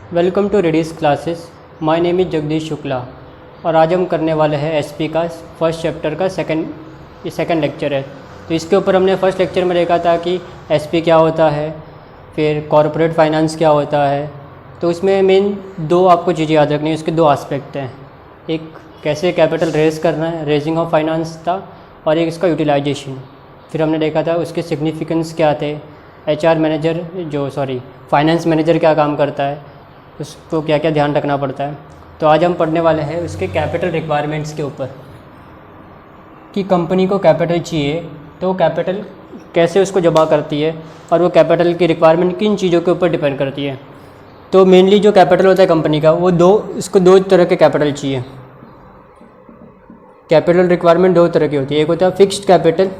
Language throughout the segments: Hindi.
वेलकम टू रेडिस classes. My name is Jagdish Shukla और आज हम करने वाले हैं एसपी का फर्स्ट चैप्टर का सेकंड लेक्चर है। तो इसके ऊपर हमने फर्स्ट लेक्चर में देखा था कि एसपी क्या होता है, फिर कॉरपोरेट फाइनेंस क्या होता है। तो उसमें मेन दो आपको चीज़ें याद रखनी है, उसके दो एस्पेक्ट हैं। एक कैसे कैपिटल रेज करना है, रेजिंग ऑफ फाइनेंस था, और एक इसका यूटिलाइजेशन। फिर हमने देखा था उसके सिग्निफिकेंस क्या थे, फाइनेंस मैनेजर क्या काम करता है, उसको क्या क्या ध्यान रखना पड़ता है। तो आज हम पढ़ने वाले हैं उसके कैपिटल रिक्वायरमेंट्स के ऊपर कि कंपनी को कैपिटल चाहिए तो कैपिटल कैसे उसको जमा करती है और वो कैपिटल की रिक्वायरमेंट किन चीज़ों के ऊपर डिपेंड करती है। तो मेनली जो कैपिटल होता है कंपनी का वो इसको दो तरह के कैपिटल चाहिए। कैपिटल रिक्वायरमेंट दो तरह की होती है, एक होता है फिक्स्ड कैपिटल,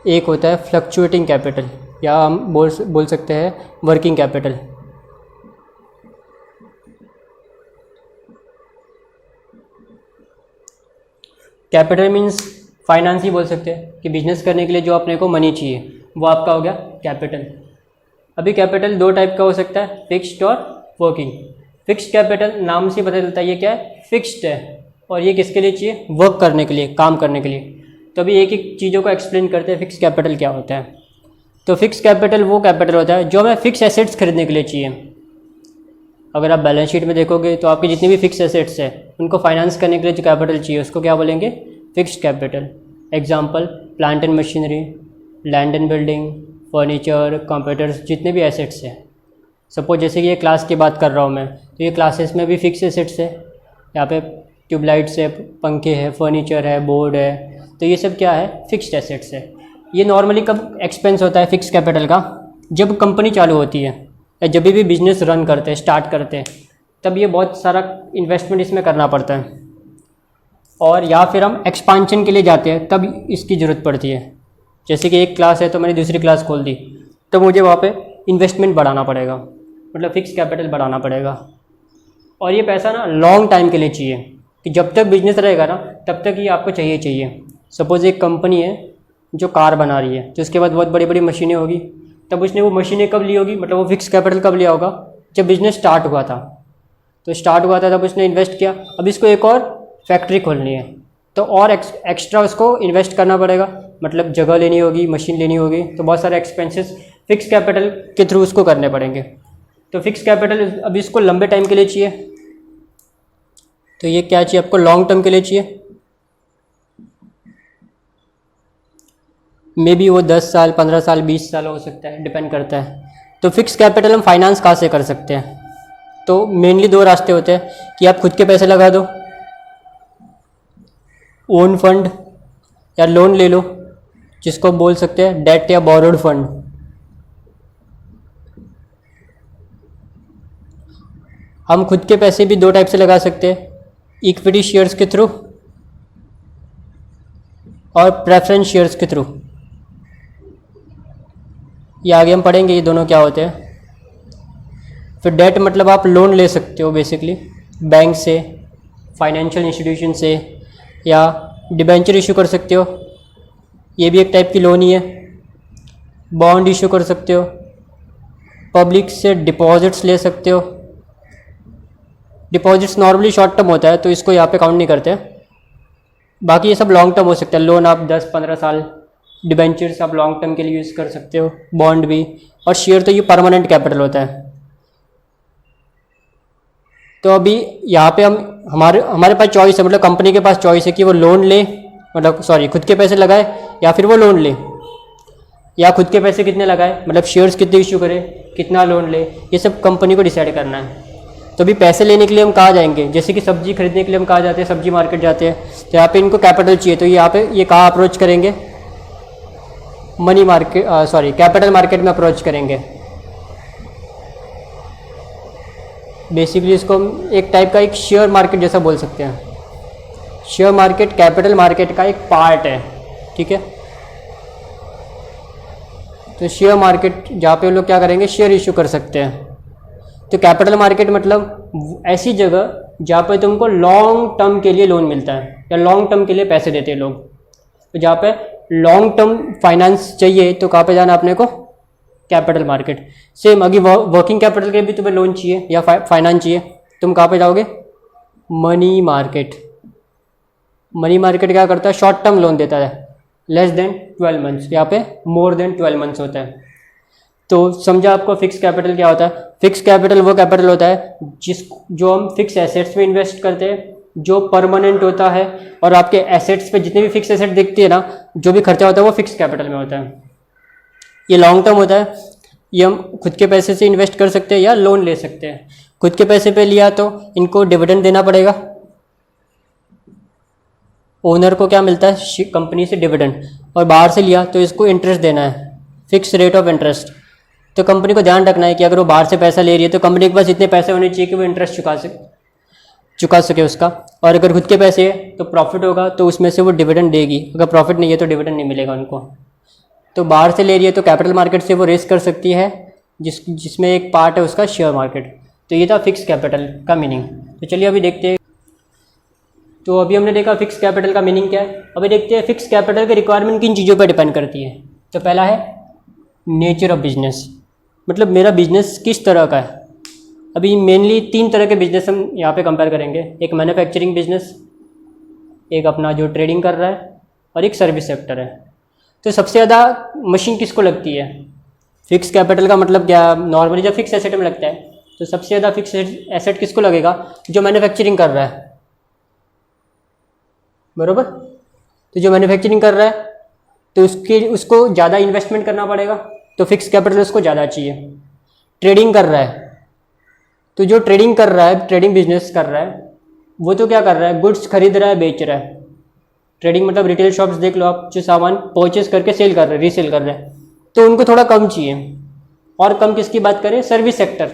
एक होता है फ्लक्चुएटिंग कैपिटल, या हम बोल सकते हैं working capital. Capital means finance ही बोल सकते हैं कि बिजनेस करने के लिए जो अपने को मनी चाहिए वो आपका हो गया कैपिटल। अभी कैपिटल दो टाइप का हो सकता है, फिक्स्ड और वर्किंग। फिक्स्ड कैपिटल नाम से पता चलता है ये क्या है, फिक्स्ड है, और ये किसके लिए चाहिए, वर्क करने के लिए, काम करने के लिए। तो अभी एक एक चीज़ों को एक्सप्लेन करते हैं फिक्स कैपिटल क्या होता है। तो फिक्स कैपिटल वो कैपिटल होता है जो हमें फिक्स एसेट्स खरीदने के लिए चाहिए। अगर आप बैलेंस शीट में देखोगे तो आपकी जितनी भी फिक्स एसेट्स है उनको फाइनेंस करने के लिए जो कैपिटल चाहिए उसको क्या बोलेंगे, fixed capital. Example plant and machinery, land and building, furniture, computers, जितने भी एसेट्स हैं। सपोज जैसे कि ये क्लास की बात कर रहा हूँ मैं, तो ये क्लासेस में भी फिक्स एसेट्स है। यहाँ पे ट्यूबलाइट्स है, पंखे है, फर्नीचर है, बोर्ड है, तो ये सब क्या है, फिक्स्ड एसेट्स है। ये नॉर्मली कब एक्सपेंस होता है फिक्स कैपिटल का, जब कंपनी चालू होती है या जब भी बिजनेस रन करते हैं, स्टार्ट करते हैं, तब ये बहुत सारा इन्वेस्टमेंट इसमें करना पड़ता है। और या फिर हम एक्सपांशन के लिए जाते हैं तब इसकी ज़रूरत पड़ती है। जैसे कि एक क्लास है तो मैंने दूसरी क्लास खोल दी, तो मुझे वहाँ पे इन्वेस्टमेंट बढ़ाना पड़ेगा, मतलब फिक्स कैपिटल बढ़ाना पड़ेगा। और ये पैसा ना लॉन्ग टाइम के लिए चाहिए कि जब तक बिजनेस रहेगा ना तब तक ये आपको चाहिए। सपोज़ एक कंपनी है जो कार बना रही है, तो उसके बाद बहुत बड़ी बड़ी मशीनें होगी, तब उसने वो मशीनें कब ली होगी, मतलब वो फिक्स कैपिटल कब लिया होगा, जब बिजनेस स्टार्ट हुआ था। तो स्टार्ट हुआ था तब उसने इन्वेस्ट किया। अब इसको एक और फैक्ट्री खोलनी है तो और एक्स्ट्रा उसको इन्वेस्ट करना पड़ेगा, मतलब जगह लेनी होगी, मशीन लेनी होगी, तो बहुत सारे एक्सपेंसेस फिक्स कैपिटल के थ्रू उसको करने पड़ेंगे। तो फिक्स कैपिटल अब इसको लंबे टाइम के लिए चाहिए। तो ये क्या चाहिए आपको, लॉन्ग टर्म के लिए चाहिए। मे बी वो 10 साल, 15 साल, 20 साल हो सकता है, डिपेंड करता है। तो फिक्स कैपिटल हम फाइनेंस कहाँ से कर सकते हैं, तो मेनली दो रास्ते होते हैं कि आप खुद के पैसे लगा दो, ओन फंड, या लोन ले लो, जिसको बोल सकते हैं डेट या बोरोड फंड। हम खुद के पैसे भी दो टाइप से लगा सकते हैं, इक्विटी शेयर्स के थ्रू और प्रेफरेंस शेयर्स के थ्रू। ये आगे हम पढ़ेंगे ये दोनों क्या होते हैं। फिर डेट मतलब आप लोन ले सकते हो बेसिकली बैंक से, फाइनेंशियल इंस्टीट्यूशन से, या डिबेंचर इशू कर सकते हो, ये भी एक टाइप की लोन ही है। बॉन्ड इशू कर सकते हो, पब्लिक से डिपॉजिट्स ले सकते हो। डिपॉजिट्स नॉर्मली शॉर्ट टर्म होता है तो इसको यहाँ पे काउंट नहीं करते, बाकी ये सब लॉन्ग टर्म हो सकता है। लोन आप 10-15 साल, डिबेंचर्स आप लॉन्ग टर्म के लिए यूज़ कर सकते हो, बॉन्ड भी, और शेयर तो ये परमानेंट कैपिटल होता है। तो अभी यहाँ पे हमारे पास चॉइस है, मतलब कंपनी के पास चॉइस है कि वो लोन ले, मतलब खुद के पैसे लगाए या फिर वो लोन ले, या खुद के पैसे कितने लगाए, मतलब शेयर्स कितने इशू करे, कितना लोन ले, ये सब कंपनी को डिसाइड करना है। तो अभी पैसे लेने के लिए हम कहाँ जाएंगे, जैसे कि सब्जी खरीदने के लिए हम कहाँ जाते हैं, सब्जी मार्केट जाते हैं, तो यहाँ पे इनको कैपिटल चाहिए, तो यहाँ पे ये कहाँ अप्रोच करेंगे, कैपिटल मार्केट में अप्रोच करेंगे। बेसिकली इसको हम एक टाइप का एक शेयर मार्केट जैसा बोल सकते हैं। शेयर मार्केट कैपिटल मार्केट का एक पार्ट है, ठीक है। तो शेयर मार्केट जहाँ पे लोग क्या करेंगे, शेयर इशू कर सकते हैं। तो कैपिटल मार्केट मतलब ऐसी जगह जहाँ पे तुमको लॉन्ग टर्म के लिए लोन मिलता है या लॉन्ग टर्म के लिए पैसे देते हैं लोग। तो जहाँ पे लॉन्ग टर्म फाइनेंस चाहिए तो कहाँ पे जाना अपने को, कैपिटल मार्केट। सेम अभी वर्किंग कैपिटल के भी तुम्हें लोन चाहिए या फाइनेंस चाहिए, तुम कहाँ पे जाओगे? Money market. मनी मार्केट क्या करता है? शॉर्ट टर्म लोन देता है, लेस देन 12 मंथ्स, यहाँ पे मोर देन 12 मंथ्स होता है। तो समझा आपको फिक्स कैपिटल क्या होता है? फिक्स कैपिटल वो कैपिटल होता है जो हम फिक्स एसेट्स में इन्वेस्ट करते हैं, जो परमानेंट होता है, और आपके एसेट्स पे जितने भी फिक्स एसेट दिखती है ना, जो भी खर्चा होता है वो फिक्स कैपिटल में होता है। ये लॉन्ग टर्म होता है, ये हम खुद के पैसे से इन्वेस्ट कर सकते हैं या लोन ले सकते हैं। खुद के पैसे पे लिया तो इनको डिविडेंड देना पड़ेगा, ओनर को क्या मिलता है? कंपनी से डिविडेंड। और बाहर से लिया तो इसको इंटरेस्ट देना है, फिक्स रेट ऑफ इंटरेस्ट। तो कंपनी को ध्यान रखना है कि अगर वो बाहर से पैसा ले रही है तो कंपनी के पास इतने पैसे होने चाहिए कि वो इंटरेस्ट चुका सके उसका। और अगर खुद के पैसे है तो प्रॉफिट होगा तो उसमें से वो डिविडेंड देगी, अगर प्रॉफिट नहीं है तो डिविडेंड नहीं मिलेगा उनको। तो बाहर से ले रही है तो कैपिटल मार्केट से वो रेस कर सकती है, जिसमें एक पार्ट है उसका शेयर मार्केट। तो ये था फिक्स कैपिटल का मीनिंग। तो चलिए अभी देखते हैं। तो अभी हमने देखा फिक्स कैपिटल का मीनिंग क्या है। अभी देखते हैं फिक्स कैपिटल की रिक्वायरमेंट किन चीज़ों पर डिपेंड करती है। तो पहला है नेचर ऑफ बिजनेस, मतलब मेरा बिजनेस किस तरह का है। अभी मेनली 3 तरह के बिजनेस हम यहाँ पे कंपेयर करेंगे, एक मैन्युफैक्चरिंग बिजनेस, एक अपना जो ट्रेडिंग कर रहा है, और एक सर्विस सेक्टर है। तो सबसे ज़्यादा मशीन किसको लगती है? फिक्स कैपिटल का मतलब क्या? नॉर्मली जब फिक्स एसेट में लगता है तो सबसे ज़्यादा फिक्स एसेट किसको लगेगा? जो मैन्युफैक्चरिंग कर रहा है, बरोबर। तो जो मैन्युफैक्चरिंग कर रहा है तो उसको ज़्यादा इन्वेस्टमेंट करना पड़ेगा, तो फिक्स कैपिटल उसको ज़्यादा चाहिए। ट्रेडिंग कर रहा है तो जो ट्रेडिंग कर रहा है, ट्रेडिंग बिजनेस कर रहा है, वो तो क्या कर रहा है? गुड्स खरीद रहा है, बेच रहा है। ट्रेडिंग मतलब रिटेल शॉप्स देख लो आप, जो सामान परचेज करके सेल कर रहे हैं, रीसेल कर रहे हैं, तो उनको थोड़ा कम चाहिए। और कम किसकी बात करें? सर्विस सेक्टर,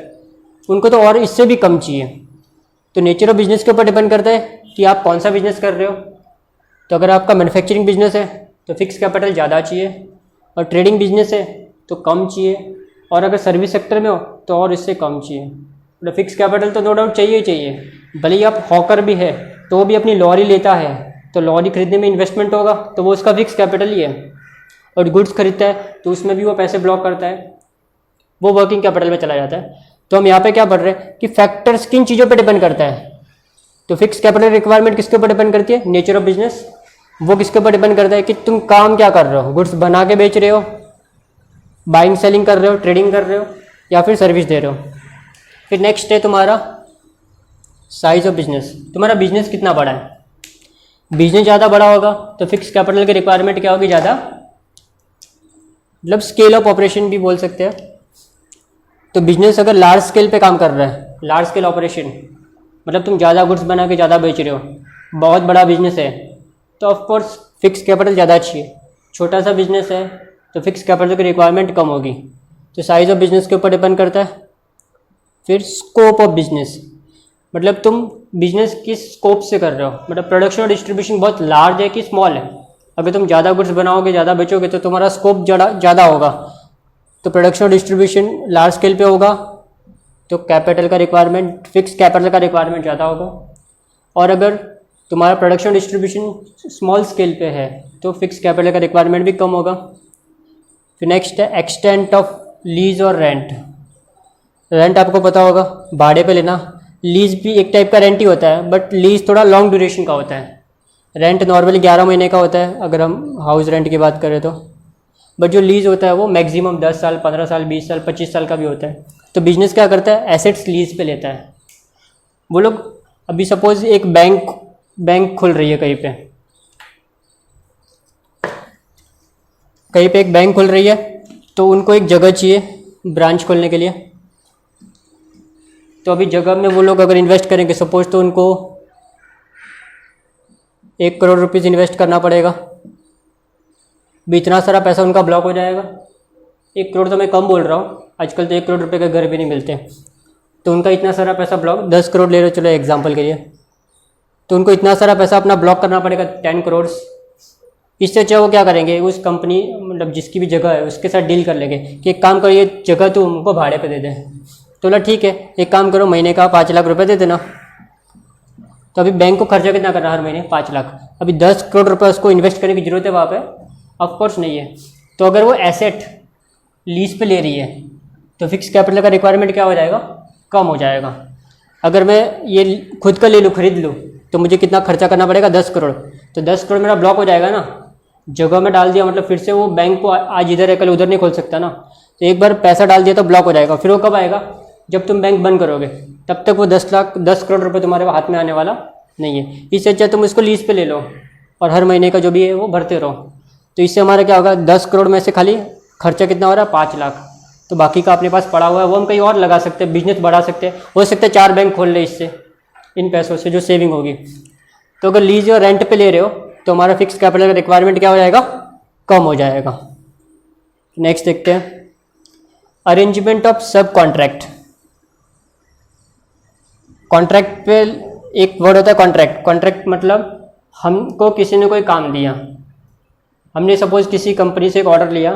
उनको तो और इससे भी कम चाहिए। तो नेचर ऑफ बिजनेस के ऊपर डिपेंड करता है कि आप कौन सा बिजनेस कर रहे हो। तो अगर आपका मैन्युफैक्चरिंग बिजनेस है तो फिक्स कैपिटल ज़्यादा चाहिए, और ट्रेडिंग बिजनेस है तो कम चाहिए, और अगर सर्विस सेक्टर में हो तो और इससे कम चाहिए। मतलब फिक्स कैपिटल तो नो डाउट चाहिए ही चाहिए। भले ही आप हॉकर भी है तो वो भी अपनी लॉरी लेता है, तो लॉरी खरीदने में इन्वेस्टमेंट होगा तो वो उसका फिक्स कैपिटल ही है। और गुड्स खरीदता है तो उसमें भी वो पैसे ब्लॉक करता है, वो वर्किंग कैपिटल में चला जाता है। तो हम यहाँ पे क्या पढ़ रहे हैं कि फैक्टर्स किन चीज़ों पे डिपेंड करता है। तो फिक्स कैपिटल रिक्वायरमेंट किसके ऊपर डिपेंड करती है? Nature of business. वो किसके ऊपर डिपेंड करता है कि तुम काम क्या कर रहे हो, गुड्स बना के बेच रहे हो, बाइंग सेलिंग कर रहे हो, ट्रेडिंग कर रहे हो, या फिर सर्विस दे रहे हो। फिर नेक्स्ट है तुम्हारा साइज ऑफ बिजनेस, तुम्हारा बिजनेस कितना बड़ा है। बिजनेस ज़्यादा बड़ा होगा तो फिक्स कैपिटल की रिक्वायरमेंट क्या होगी? ज़्यादा, मतलब स्केल ऑफ ऑपरेशन भी बोल सकते हैं। तो बिजनेस अगर लार्ज स्केल पे काम कर रहा है, लार्ज स्केल ऑपरेशन मतलब तुम ज़्यादा गुड्स बना के ज़्यादा बेच रहे हो, बहुत बड़ा बिजनेस है, तो ऑफकोर्स फिक्स कैपिटल ज़्यादा चाहिए। छोटा सा बिजनेस है तो फिक्स कैपिटल की रिक्वायरमेंट कम होगी। तो साइज ऑफ बिजनेस के ऊपर डिपेंड करता है। फिर स्कोप ऑफ बिजनेस, मतलब तुम बिजनेस किस स्कोप से कर रहे हो, मतलब प्रोडक्शन और डिस्ट्रीब्यूशन बहुत लार्ज है कि स्मॉल है। अगर तुम ज़्यादा गुड्स बनाओगे, ज़्यादा बेचोगे तो तुम्हारा स्कोप ज़्यादा होगा, तो प्रोडक्शन और डिस्ट्रीब्यूशन लार्ज स्केल पे होगा तो कैपिटल का रिक्वायरमेंट, फिक्स कैपिटल का रिक्वायरमेंट ज़्यादा होगा। और अगर तुम्हारा प्रोडक्शन डिस्ट्रीब्यूशन स्मॉल स्केल पे है तो फिक्स कैपिटल का रिक्वायरमेंट भी कम होगा। फिर नेक्स्ट है एक्सटेंट ऑफ लीज और रेंट। रेंट आपको पता होगा, भाड़े पे लेना। लीज भी एक टाइप का रेंट ही होता है, बट लीज थोड़ा लॉन्ग ड्यूरेशन का होता है। रेंट नॉर्मली 11 महीने का होता है अगर हम हाउस रेंट की बात करें तो, बट जो लीज होता है वो मैक्सिमम 10 साल, 15 साल, 20 साल, 25 साल का भी होता है। तो बिजनेस क्या करता है? एसेट्स लीज पे लेता है। वो लोग अभी सपोज एक बैंक खुल रही है कहीं पे एक बैंक खुल रही है, तो उनको एक जगह चाहिए ब्रांच खोलने के लिए। तो अभी जगह में वो लोग अगर इन्वेस्ट करेंगे सपोज, तो उनको 1 करोड़ रुपीज़ इन्वेस्ट करना पड़ेगा। भी इतना सारा पैसा उनका ब्लॉक हो जाएगा। 1 करोड़ तो मैं कम बोल रहा हूँ, आजकल तो 1 करोड़ रुपए के घर भी नहीं मिलते। तो उनका इतना सारा पैसा ब्लॉक, 10 करोड़ ले लो चलो एग्जांपल के लिए, तो उनको इतना सारा पैसा अपना ब्लॉक करना पड़ेगा, 10 करोड़। इससे अच्छा वो क्या करेंगे, उस कंपनी मतलब जिसकी भी जगह है उसके साथ डील कर लेंगे कि एक काम करो, ये जगह तो उनको भाड़े पे दे दें। तो बोला ठीक है, एक काम करो, महीने का 5 लाख रुपए दे देना। तो अभी बैंक को खर्चा कितना करना हर महीने? 5 लाख। अभी 10 करोड़ रुपए उसको इन्वेस्ट करने की जरूरत है वहाँ पे? ऑफकोर्स नहीं है। तो अगर वो एसेट लीज पे ले रही है तो फिक्स कैपिटल का रिक्वायरमेंट क्या हो जाएगा, कम हो जाएगा। अगर मैं ये खुद का ले लूँ, खरीद लूँ, तो मुझे कितना खर्चा करना पड़ेगा, 10 करोड़। तो 10 करोड़ मेरा ब्लॉक हो जाएगा ना, जगह में डाल दिया मतलब फिर से वो बैंक को आज इधर है कल उधर नहीं खोल सकता ना। तो एक बार पैसा डाल दिया तो ब्लॉक हो जाएगा। फिर वो कब आएगा, जब तुम बैंक बंद करोगे, तब तक वो 10 करोड़ रुपए तुम्हारे हाथ में आने वाला नहीं है। इससे अच्छा तुम इसको लीज पे ले लो और हर महीने का जो भी है वो भरते रहो। तो इससे हमारा क्या होगा, 10 करोड़ में से खाली खर्चा कितना हो रहा है, 5 लाख। तो बाकी का अपने पास पड़ा हुआ है वो हम कहीं और लगा सकते हैं, बिजनेस बढ़ा सकते हैं। हो सकता है 4 बैंक खोल ले इससे, इन पैसों से जो सेविंग होगी। तो अगर लीज और रेंट पे ले रहे हो तो हमारा फिक्स कैपिटल का रिक्वायरमेंट क्या हो जाएगा, कम हो जाएगा। नेक्स्ट देखते हैं, अरेंजमेंट ऑफ सब कॉन्ट्रैक्ट। कॉन्ट्रैक्ट पे एक वर्ड होता है कॉन्ट्रैक्ट। कॉन्ट्रैक्ट मतलब हमको किसी ने कोई काम दिया, हमने सपोज किसी कंपनी से एक ऑर्डर लिया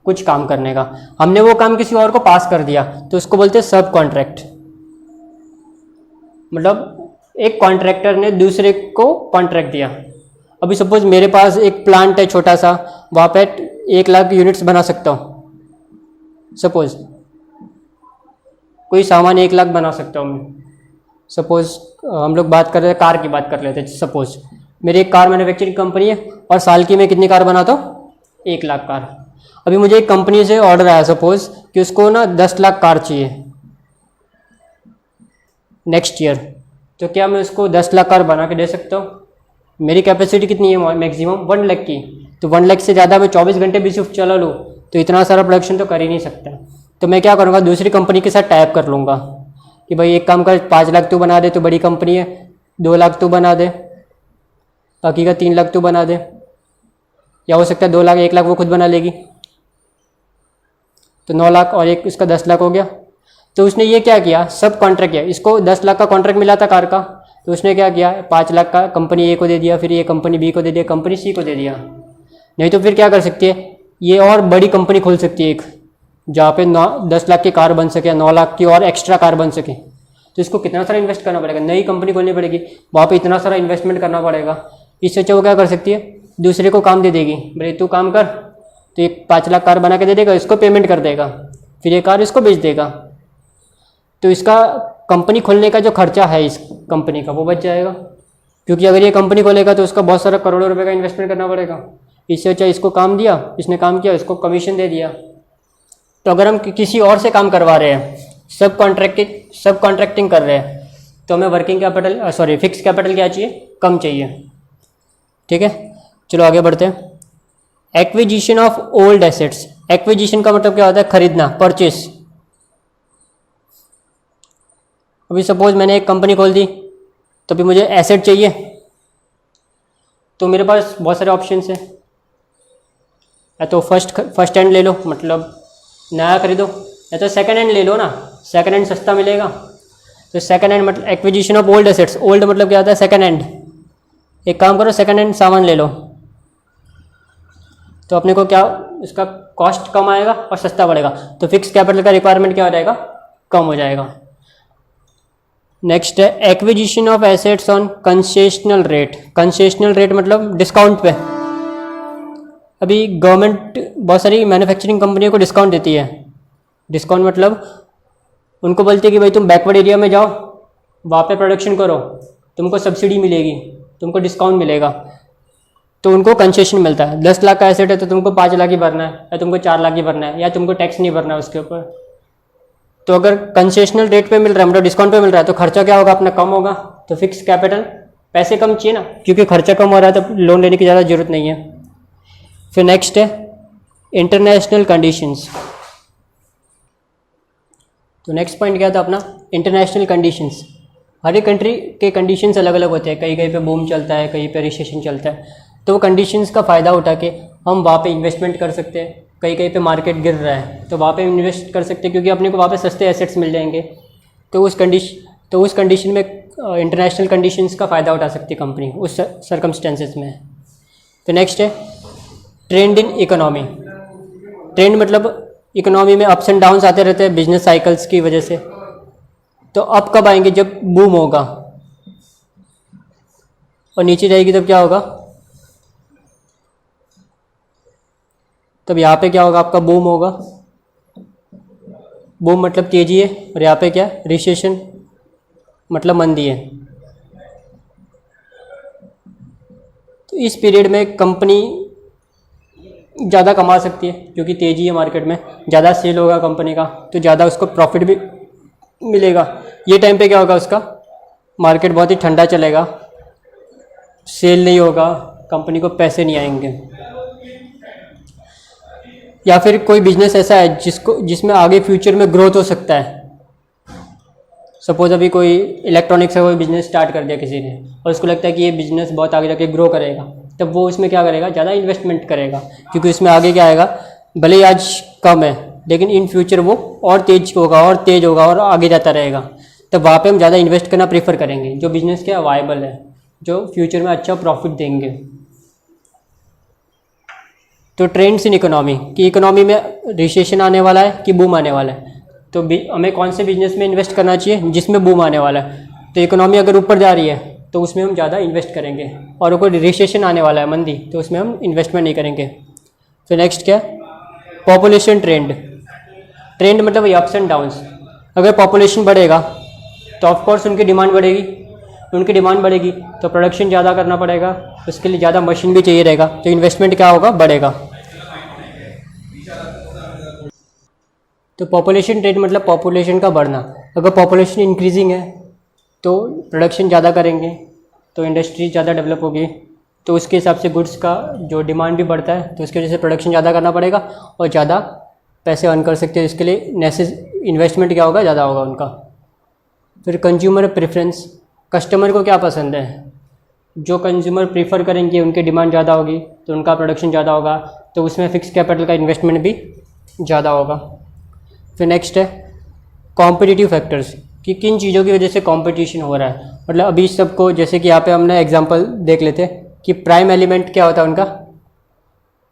कुछ काम करने का, हमने वो काम किसी और को पास कर दिया तो उसको बोलते हैं सब कॉन्ट्रैक्ट। मतलब एक कॉन्ट्रैक्टर ने दूसरे को कॉन्ट्रैक्ट दिया। अभी सपोज मेरे पास एक प्लांट है छोटा सा, वहाँ पे 1 लाख यूनिट्स बना सकता हूँ। सपोज कोई सामान 1 लाख बना सकता हूँ मैं। सपोज हम लोग बात कर रहे हैं, कार की बात कर लेते हैं। सपोज मेरी एक कार मैन्युफैक्चरिंग कंपनी है और साल की मैं कितनी कार बनाता हूँ, 1 लाख कार। अभी मुझे एक कंपनी से ऑर्डर आया सपोज कि उसको ना 10 लाख कार चाहिए नेक्स्ट ईयर। तो क्या मैं उसको 10 लाख कार बना के दे सकता हूँ? मेरी कैपेसिटी कितनी है मैक्सिमम 1 लाख की। तो 1 लाख से ज़्यादा मैं 24 घंटे भी सिर्फ चला लूँ तो इतना सारा प्रोडक्शन तो कर ही नहीं सकता। तो मैं क्या करूँगा, दूसरी कंपनी के साथ टाइप कर लूँगा कि भाई एक काम कर, 5 लाख तू बना दे, तो बड़ी कंपनी है, 2 लाख तू बना दे, बाकी का 3 लाख तू बना दे। या हो सकता है 2 लाख 1 लाख वो खुद बना लेगी, तो 9 लाख और एक इसका 10 लाख हो गया। तो उसने ये क्या किया, सब कॉन्ट्रैक्ट किया। इसको 10 लाख का कॉन्ट्रैक्ट मिला था कार का, तो उसने क्या किया, 5 लाख का कंपनी ए को दे दिया, फिर ये कंपनी बी को दे दिया, कंपनी सी को दे दिया। नहीं तो फिर क्या कर सकती है, ये और बड़ी कंपनी खोल सकती है एक, जहाँ पे 10 लाख की कार बन सके, 9 लाख की और एक्स्ट्रा कार बन सके। तो इसको कितना सारा इन्वेस्ट करना पड़ेगा, नई कंपनी खोलनी पड़ेगी, वहाँ पे इतना सारा इन्वेस्टमेंट करना पड़ेगा। इससे अच्छा वो क्या कर सकती है, दूसरे को काम दे देगी, भाई तू काम कर, तो एक 5 लाख कार बना के दे देगा, इसको पेमेंट कर देगा, फिर ये कार इसको बेच देगा। तो इसका कंपनी खोलने का जो खर्चा है इस कंपनी का वो बच जाएगा, क्योंकि अगर ये कंपनी खोलेगा तो उसका बहुत सारा करोड़ों रुपए का इन्वेस्टमेंट करना पड़ेगा। इससे अच्छा इसको काम दिया, इसने काम किया, इसको कमीशन दे दिया। तो अगर हम किसी और से काम करवा रहे हैं, सब कॉन्ट्रैक्टिंग कर रहे हैं, तो हमें वर्किंग कैपिटल फिक्स कैपिटल क्या चाहिए, कम चाहिए। ठीक है, चलो आगे बढ़ते हैं। Acquisition of old assets. Acquisition का मतलब क्या होता है, खरीदना, परचेस। अभी सपोज मैंने एक कंपनी खोल दी, तो अभी मुझे एसेट चाहिए, तो मेरे पास बहुत सारे ऑप्शंस हैं। या तो फर्स्ट हैंड ले लो, मतलब नया खरीदो, या तो सेकंड हैंड ले लो ना, सेकंड हैंड सस्ता मिलेगा। तो सेकंड हैंड मतलब acquisition of old assets. Old मतलब क्या होता है, सेकंड हैंड। एक काम करो, सेकंड हैंड सामान ले लो, तो अपने को क्या, उसका कॉस्ट कम आएगा और सस्ता पड़ेगा, तो फिक्स कैपिटल का रिक्वायरमेंट क्या हो जाएगा, कम हो जाएगा। नेक्स्ट है acquisition of assets on concessional rate. Concessional rate मतलब डिस्काउंट पे। अभी गवर्नमेंट बहुत सारी मैन्युफैक्चरिंग कंपनियों को डिस्काउंट देती है। डिस्काउंट मतलब उनको बोलती है कि भाई तुम बैकवर्ड एरिया में जाओ, वहाँ पे प्रोडक्शन करो, तुमको सब्सिडी मिलेगी, तुमको डिस्काउंट मिलेगा। तो उनको कंसेशन मिलता है। 10 लाख का एसेट है तो तुमको 5 लाख ही भरना है, या तुमको 4 लाख ही भरना है, या तुमको टैक्स नहीं भरना है उसके ऊपर। तो अगर कंसेशनल रेट पे मिल रहा है, मतलब डिस्काउंट पे मिल रहा है, तो खर्चा क्या होगा, अपना कम होगा। तो फिक्स कैपिटल, पैसे कम चाहिए ना, क्योंकि खर्चा कम हो रहा है तो लोन लेने की ज़्यादा जरूरत नहीं है। फिर नेक्स्ट है इंटरनेशनल कंडीशंस। तो नेक्स्ट पॉइंट क्या था अपना, इंटरनेशनल कंडीशंस। हर एक कंट्री के कंडीशंस अलग अलग होते हैं, कहीं कहीं पे बूम चलता है, कहीं पे रिसेशन चलता है। तो वो कंडीशंस का फ़ायदा उठा के हम वहाँ पे इन्वेस्टमेंट कर सकते हैं। कहीं कहीं पे मार्केट गिर रहा है तो वहाँ पे इन्वेस्ट कर सकते हैं, क्योंकि अपने को वहाँ पे सस्ते एसेट्स मिल जाएंगे। तो उस कंडीशन में इंटरनेशनल कंडीशंस का फ़ायदा उठा सकती है कंपनी उस सर्कमस्टेंसेस में। तो नेक्स्ट है ट्रेंड इन इकोनॉमी। ट्रेंड मतलब इकोनॉमी में अप्स एंड डाउन्स आते रहते हैं बिजनेस साइकिल्स की वजह से। तो अप कब आएंगे, जब बूम होगा, और नीचे जाएगी तब क्या होगा, तब यहाँ पे क्या होगा, आपका बूम होगा। बूम मतलब तेजी है, और यहाँ पे क्या रिसेशन मतलब मंदी है। तो इस पीरियड में कंपनी ज़्यादा कमा सकती है क्योंकि तेज़ी है मार्केट में, ज़्यादा सेल होगा कंपनी का तो ज़्यादा उसको प्रॉफिट भी मिलेगा। ये टाइम पे क्या होगा, उसका मार्केट बहुत ही ठंडा चलेगा, सेल नहीं होगा, कंपनी को पैसे नहीं आएंगे। या फिर कोई बिजनेस ऐसा है जिसमें आगे फ्यूचर में ग्रोथ हो सकता है। सपोज अभी कोई इलेक्ट्रॉनिक्स का कोई बिजनेस स्टार्ट कर दिया किसी ने और उसको लगता है कि ये बिजनेस बहुत आगे जाके ग्रो करेगा, तब वो उसमें क्या करेगा, ज़्यादा इन्वेस्टमेंट करेगा क्योंकि उसमें आगे क्या आएगा, भले ही आज कम है लेकिन इन फ्यूचर वो और तेज होगा और तेज होगा और आगे जाता रहेगा। तब वहाँ पे हम ज़्यादा इन्वेस्ट करना प्रेफर करेंगे जो बिज़नेस क्या वायबल है, जो फ्यूचर में अच्छा प्रॉफिट देंगे। तो ट्रेंड्स इन इकोनॉमी कि इकोनॉमी में रिसेशन आने वाला है कि बूम आने वाला है, तो हमें कौन से बिजनेस में इन्वेस्ट करना चाहिए जिसमें बूम आने वाला है। तो इकोनॉमी अगर ऊपर जा रही है तो उसमें हम ज़्यादा इन्वेस्ट करेंगे, और अगर रिसेशन आने वाला है मंदी तो उसमें हम इन्वेस्टमेंट नहीं करेंगे। तो नेक्स्ट क्या, पॉपुलेशन ट्रेंड। ट्रेंड मतलब अप्स एंड डाउन्स। अगर पॉपुलेशन बढ़ेगा तो ऑफकोर्स उनकी डिमांड बढ़ेगी, उनकी डिमांड बढ़ेगी तो प्रोडक्शन ज़्यादा करना पड़ेगा, उसके लिए ज़्यादा मशीन भी चाहिए रहेगा, तो इन्वेस्टमेंट क्या होगा, बढ़ेगा। तो पॉपुलेशन ट्रेंड मतलब पॉपुलेशन का बढ़ना। अगर पॉपुलेशन इंक्रीजिंग है तो प्रोडक्शन ज़्यादा करेंगे तो इंडस्ट्री ज़्यादा डेवलप होगी, तो उसके हिसाब से गुड्स का जो डिमांड भी बढ़ता है तो उसकी वजह से प्रोडक्शन ज़्यादा करना पड़ेगा और ज़्यादा पैसे अर्न कर सकते हैं। इसके लिए इन्वेस्टमेंट क्या होगा, ज़्यादा होगा उनका। फिर कंज्यूमर प्रेफरेंस, कस्टमर को क्या पसंद है, जो कंज्यूमर प्रीफर करेंगे उनकी डिमांड ज़्यादा होगी तो उनका प्रोडक्शन ज़्यादा होगा, तो उसमें फिक्स कैपिटल का इन्वेस्टमेंट भी ज़्यादा होगा। फिर नेक्स्ट है कॉम्पिटिटिव फैक्टर्स कि किन चीज़ों की वजह से कंपटीशन हो रहा है। मतलब अभी सबको, जैसे कि यहाँ पे हमने एग्जांपल देख लेते हैं कि प्राइम एलिमेंट क्या होता है, उनका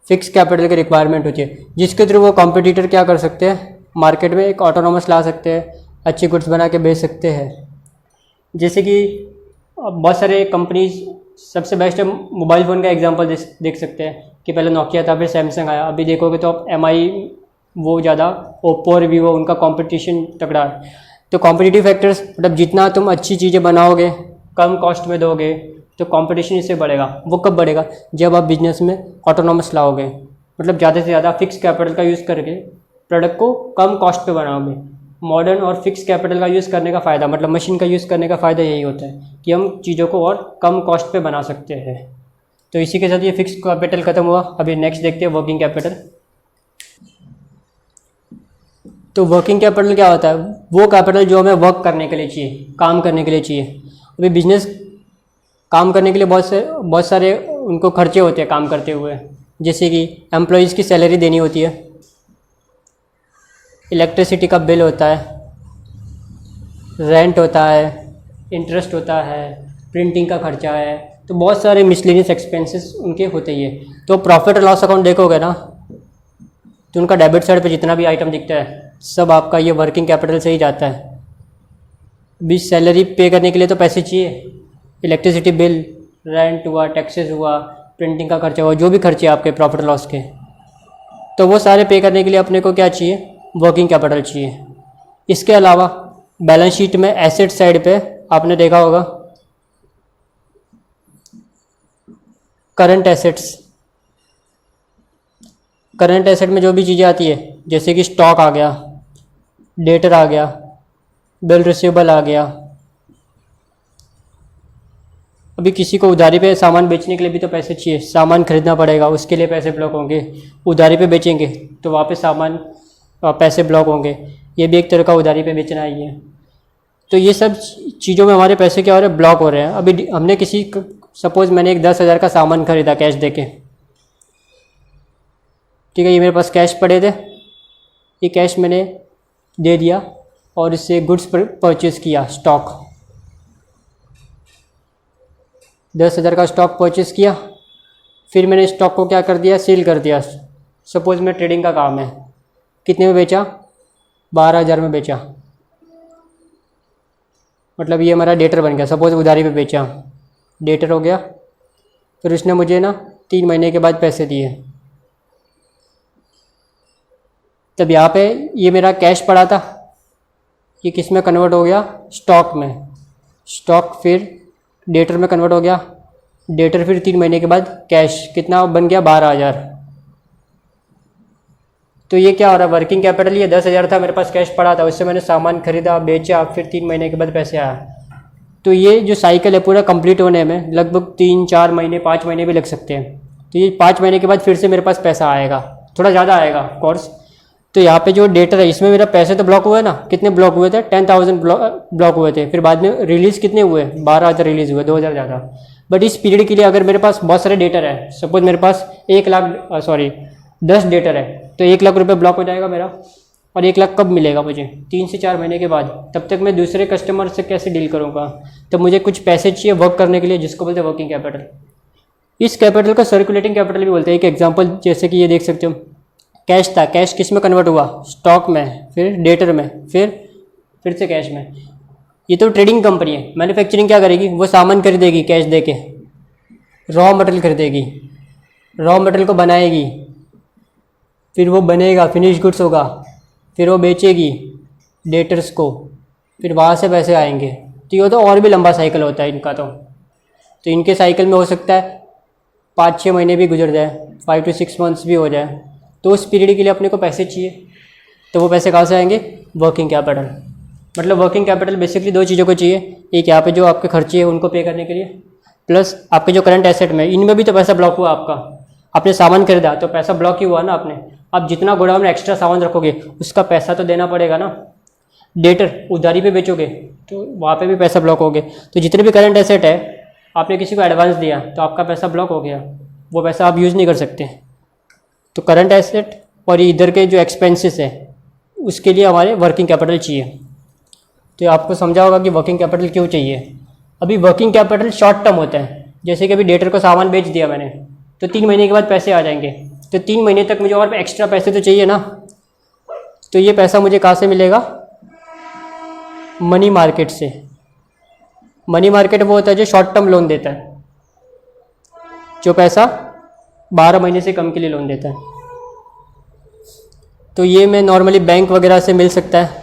फिक्स कैपिटल की रिक्वायरमेंट होती है, जिसके थ्रू वो कॉम्पिटिटर क्या कर सकते हैं, मार्केट में एक ऑटोनोमस ला सकते हैं, अच्छी गुड्स बना के बेच सकते हैं। जैसे कि बहुत सारे कंपनीज, सबसे बेस्ट है मोबाइल फ़ोन का एग्जांपल देख सकते हैं कि पहले नोकिया था, फिर सैमसंग आया, अभी देखोगे तो अब MI वो ज़्यादा, ओप्पो और वीवो, उनका कंपटीशन तगड़ा है। तो कॉम्पिटिटिव फैक्टर्स मतलब जितना तुम अच्छी चीज़ें बनाओगे, कम कॉस्ट में दोगे, तो कंपटीशन इससे बढ़ेगा। वो कब बढ़ेगा, जब आप बिजनेस में ऑटोनोमस लाओगे, मतलब ज़्यादा से ज़्यादा फिक्स कैपिटल का यूज़ करके प्रोडक्ट को कम कॉस्ट पे बनाओगे। मॉडर्न और फिक्स कैपिटल का यूज़ करने का फ़ायदा, मतलब मशीन का यूज़ करने का फ़ायदा यही होता है कि हम चीज़ों को और कम कॉस्ट पे बना सकते हैं। तो इसी के साथ ये फिक्स कैपिटल ख़त्म हुआ। अभी नेक्स्ट देखते हैं वर्किंग कैपिटल। तो वर्किंग कैपिटल क्या होता है, वो कैपिटल जो हमें वर्क करने के लिए चाहिए, काम करने के लिए चाहिए। अभी बिजनेस काम करने के लिए बहुत सारे उनको खर्चे होते हैं काम करते हुए, जैसे कि एम्प्लॉयज़ की सैलरी देनी होती है, इलेक्ट्रिसिटी का बिल होता है, रेंट होता है, इंटरेस्ट होता है, प्रिंटिंग का खर्चा है, तो बहुत सारे मिसलेनियस एक्सपेंसेस उनके होते ही है। तो प्रॉफिट और लॉस अकाउंट देखोगे ना, तो उनका डेबिट साइड पे जितना भी आइटम दिखता है सब आपका ये वर्किंग कैपिटल से ही जाता है। भी सैलरी पे करने के लिए तो पैसे चाहिए, इलेक्ट्रिसिटी बिल, रेंट हुआ, टैक्सेस हुआ, प्रिंटिंग का खर्चा हुआ, जो भी खर्चे आपके प्रॉफिट लॉस के, तो वो सारे पे करने के लिए अपने को क्या चाहिए, वर्किंग कैपिटल चाहिए। इसके अलावा बैलेंस शीट में एसेट साइड पे आपने देखा होगा करंट एसेट्स। करंट एसेट में जो भी चीज़ें आती है, जैसे कि स्टॉक आ गया, डेटर आ गया, बिल रिसीवेबल आ गया। अभी किसी को उधारी पे सामान बेचने के लिए भी तो पैसे चाहिए, सामान खरीदना पड़ेगा, उसके लिए पैसे ब्लॉक होंगे। उधारी पे बेचेंगे तो वहाँ पे सामान पैसे ब्लॉक होंगे, ये भी एक तरह का उधारी पे बेचना ही है। तो ये सब चीज़ों में हमारे पैसे क्या हो रहे हैं, ब्लॉक हो रहे हैं। अभी हमने सपोज मैंने एक 10,000 का सामान खरीदा कैश देके, ठीक है, ये मेरे पास कैश पड़े थे, ये कैश मैंने दे दिया और इससे गुड्स परचेज़ किया, स्टॉक 10,000 का स्टॉक परचेज़ किया, फिर मैंने स्टॉक को क्या कर दिया, सेल कर दिया। सपोज़ मैं ट्रेडिंग का काम है, कितने में बेचा, 12,000 में बेचा, मतलब ये हमारा डेटर बन गया। सपोज़ उधारी पे बेचा, डेटर हो गया, फिर उसने मुझे ना 3 महीने के बाद पैसे दिए, तब यहाँ पे ये मेरा कैश पड़ा था, ये किस में कन्वर्ट हो गया, स्टॉक में, स्टॉक फिर डेटर में कन्वर्ट हो गया, डेटर फिर 3 महीने के बाद कैश, कितना बन गया 12,000। तो ये क्या हो रहा है, वर्किंग कैपिटल ये 10,000 था, मेरे पास कैश पड़ा था, उससे मैंने सामान खरीदा, बेचा, फिर 3 महीने के बाद पैसे आया। तो ये जो साइकिल है पूरा कंप्लीट होने में लगभग 3-4 महीने 5 महीने भी लग सकते हैं। तो ये 5 महीने के बाद फिर से मेरे पास पैसा आएगा, थोड़ा ज़्यादा आएगा कोर्स। तो यहाँ पे जो डेटर है इसमें मेरा पैसे तो ब्लॉक हुए ना, कितने ब्लॉक हुए थे, 10,000 ब्लॉक हुए थे। फिर बाद में रिलीज़ कितने हुए, 12,000 रिलीज़ हुए, 2,000 ज़्यादा। बट इस पीरियड के लिए अगर मेरे पास बहुत सारे डेटर है, सपोज मेरे पास 10 डेटर है, तो 1 लाख रुपये ब्लॉक हो जाएगा मेरा। और 1 लाख कब मिलेगा मुझे, 3 से 4 महीने के बाद। तब तक मैं दूसरे कस्टमर से कैसे डील करूँगा, तब मुझे कुछ पैसे चाहिए वर्क करने के लिए, जिसको बोलते हैं वर्किंग कैपिटल। इस कैपिटल को सर्कुलेटिंग कैपिटल भी बोलते हैं। एक एग्जांपल जैसे कि ये देख सकते हो, कैश था, कैश किस में कन्वर्ट हुआ, स्टॉक में, फिर डेटर में, फिर से कैश में। ये तो ट्रेडिंग कंपनी है। मैन्युफैक्चरिंग क्या करेगी, वो सामान खरीदेगी कैश दे के, रॉ मटेरियल खरीदेगी, रॉ मटेरियल को बनाएगी, फिर वो बनेगा, फिनिश गुड्स होगा, फिर वो बेचेगी डेटर्स को, फिर वहाँ से पैसे आएंगे। तो ये तो और भी लंबा साइकिल होता है इनका। तो इनके साइकिल में हो सकता है 5-6 महीने भी गुजर जाए, 5 to 6 मंथ्स भी हो जाए। तो उस पीरियड के लिए अपने को पैसे चाहिए, तो वो पैसे कहाँ से आएंगे, वर्किंग कैपिटल। मतलब वर्किंग कैपिटल बेसिकली 2 चीज़ों को चाहिए, एक यहाँ पे जो आपके खर्चे हैं उनको पे करने के लिए, प्लस आपके जो करंट एसेट में, इनमें भी तो पैसा ब्लॉक हुआ आपका। आपने सामान खरीदा तो पैसा ब्लॉक ही हुआ ना आपने। आप जितना गोडाउन में एक्स्ट्रा सामान रखोगे उसका पैसा तो देना पड़ेगा ना। डेटर उधारी पे बेचोगे तो वहाँ पे भी पैसा ब्लॉक हो गया। तो जितने भी करंट एसेट है, आपने किसी को एडवांस दिया तो आपका पैसा ब्लॉक हो गया, वो पैसा आप यूज़ नहीं कर सकते। तो करंट एसेट और इधर के जो एक्सपेंसेस है उसके लिए हमारे वर्किंग कैपिटल चाहिए। तो आपको समझा होगा कि वर्किंग कैपिटल क्यों चाहिए। अभी वर्किंग कैपिटल शॉर्ट टर्म होता है, जैसे कि अभी डेटर को सामान बेच दिया मैंने, तो 3 महीने के बाद पैसे आ जाएंगे। तो 3 महीने तक मुझे और एक्स्ट्रा पैसे तो चाहिए ना। तो ये पैसा मुझे कहाँ से मिलेगा, मनी मार्केट से। मनी मार्केट वो होता है जो शॉर्ट टर्म लोन देता है, जो पैसा 12 महीने से कम के लिए लोन देता है। तो ये मैं नॉर्मली बैंक वगैरह से मिल सकता है,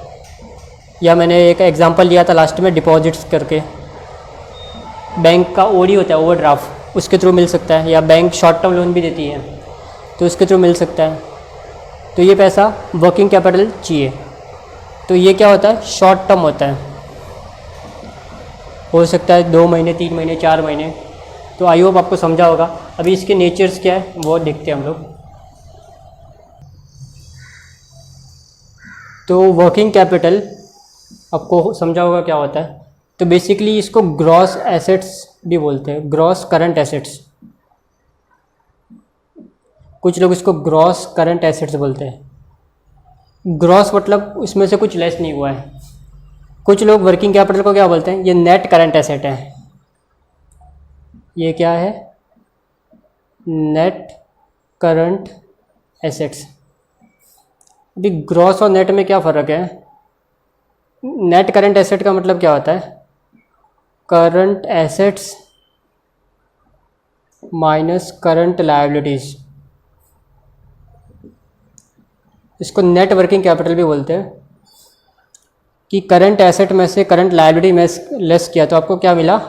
या मैंने एक एग्जांपल लिया था लास्ट में डिपॉजिट्स करके, बैंक का ओडी होता है ओवरड्राफ्ट, उसके थ्रू मिल सकता है, या बैंक शॉर्ट टर्म लोन भी देती है तो उसके थ्रू मिल सकता है। तो ये पैसा वर्किंग कैपिटल चाहिए। तो ये क्या होता है, शॉर्ट टर्म होता है, हो सकता है 2 महीने 3 महीने 4 महीने। तो आई होप आपको समझा होगा। अभी इसके नेचर्स क्या है वो देखते हैं हम लोग। तो वर्किंग कैपिटल आपको समझा होगा क्या होता है। तो बेसिकली इसको ग्रॉस एसेट्स भी बोलते हैं, ग्रॉस करंट एसेट्स। कुछ लोग इसको ग्रॉस करंट एसेट्स बोलते हैं। ग्रॉस मतलब उसमें से कुछ लेस नहीं हुआ है। कुछ लोग वर्किंग कैपिटल को क्या बोलते हैं, ये नेट करंट एसेट है। ये क्या है, नेट करंट एसेट्स। अभी ग्रॉस और नेट में क्या फ़र्क है। नेट करंट एसेट का मतलब क्या होता है, current assets minus current liabilities. इसको नेट वर्किंग कैपिटल भी बोलते हैं कि करंट एसेट में से करंट लायबिलिटी में लेस किया तो आपको क्या मिला,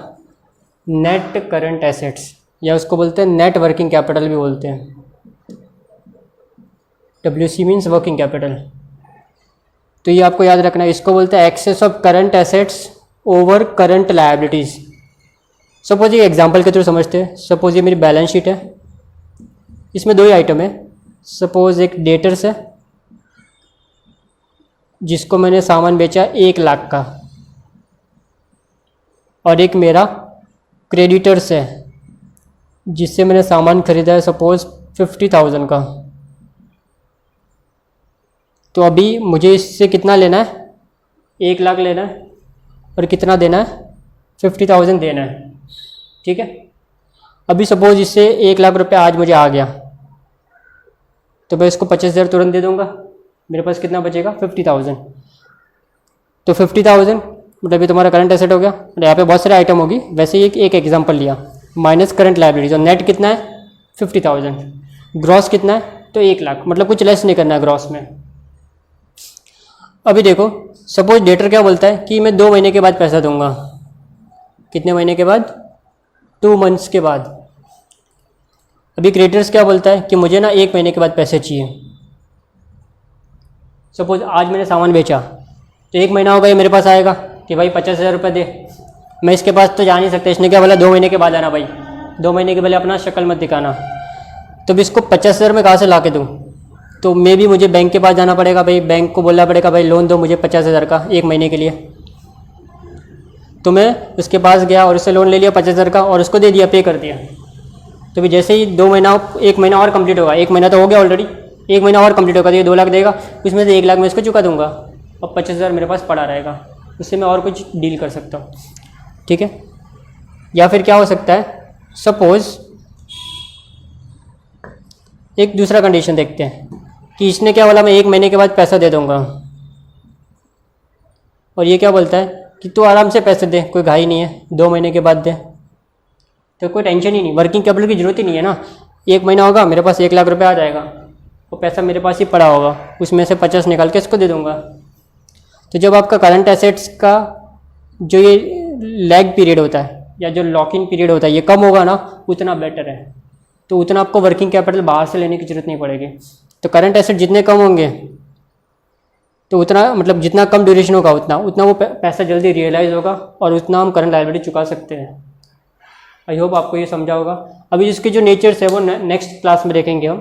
नेट करंट एसेट्स, या उसको बोलते हैं नेट वर्किंग कैपिटल भी बोलते हैं। WC means working capital. तो ये आपको याद रखना है, इसको बोलते हैं excess of current assets over current liabilities. Suppose ये एग्जांपल के थ्रू समझते हैं। सपोज ये मेरी बैलेंस शीट है, इसमें 2 ही आइटम है। सपोज एक डेटर्स है जिसको मैंने सामान बेचा 1 लाख का, और एक मेरा क्रेडिटर्स है जिससे मैंने सामान खरीदा है सपोज 50,000 का। तो अभी मुझे इससे कितना लेना है, 1 लाख लेना है, और कितना देना है, 50,000 देना है। ठीक है। अभी सपोज इससे 1 लाख रुपये आज मुझे आ गया, तो मैं इसको 25,000 तुरंत दे दूंगा, मेरे पास कितना बचेगा, 50,000। तो 50,000 मतलब ये तुम्हारा करंट एसेट हो गया। और यहाँ पे बहुत सारे आइटम होगी, वैसे ही एक एग्जांपल लिया, माइनस करंट लायबिलिटीज। और नेट कितना है, 50,000। ग्रॉस कितना है, तो 1 लाख, मतलब कुछ लेस नहीं करना है ग्रॉस में। अभी देखो सपोज डेटर क्या बोलता है कि मैं 2 महीने के बाद पैसा दूंगा। कितने महीने के बाद? 2 मंथ्स के बाद। अभी क्रेडिटर्स क्या बोलता है कि मुझे ना 1 महीने के बाद पैसे चाहिए। सपोज आज मैंने सामान बेचा तो 1 महीना हो गया मेरे पास आएगा कि भाई 50,000 रुपये दे। मैं इसके पास तो जा नहीं सकता, इसने क्या बोला 2 महीने के बाद आना भाई, 2 महीने के पहले अपना शक्ल मत दिखाना। तो भी इसको 50,000 में कहाँ से ला के दूँ? तो मे भी मुझे बैंक के पास जाना पड़ेगा भाई, बैंक को बोलना पड़ेगा भाई लोन दो मुझे 50,000 का 1 महीने के लिए। तो मैं उसके पास गया और उससे लोन ले लिया 50,000 का और उसको दे दिया, पे कर दिया। तो भी जैसे ही 2 महीना 1 महीना और कंप्लीट होगा, 1 महीना तो हो गया ऑलरेडी, 1 महीना और कंप्लीट होगा तो ये 2 लाख देगा, उसमें से 1 लाख मैं इसको चुका दूंगा और 25,000 मेरे पास पड़ा रहेगा, उससे मैं और कुछ डील कर सकता हूँ। ठीक है। या फिर क्या हो सकता है, सपोज एक दूसरा कंडीशन देखते हैं कि इसने क्या बोला मैं 1 महीने के बाद पैसा दे दूंगा और ये क्या बोलता है कि तू आराम से पैसे दे, कोई घाई नहीं है, 2 महीने के बाद दे, तो कोई टेंशन ही नहीं, वर्किंग कैपिटल की ज़रूरत ही नहीं है ना। 1 महीना होगा मेरे पास 1 लाख रुपए आ जाएगा, वो पैसा मेरे पास ही पड़ा होगा, उसमें से 50 निकाल के इसको दे दूंगा। तो जब आपका करंट एसेट्स का जो ये लैग पीरियड होता है या जो लॉक इन पीरियड होता है ये कम होगा ना, उतना बेटर है। तो उतना आपको वर्किंग कैपिटल बाहर से लेने की जरूरत नहीं पड़ेगी। तो करंट एसेट जितने कम होंगे तो उतना मतलब जितना कम ड्यूरेशन होगा उतना वो पैसा जल्दी रियलाइज़ होगा और उतना हम करंट लायबिलिटी चुका सकते हैं। आई होप आपको ये समझा होगा। अभी इसके जो नेचर्स है वो नेक्स्ट क्लास में देखेंगे हम।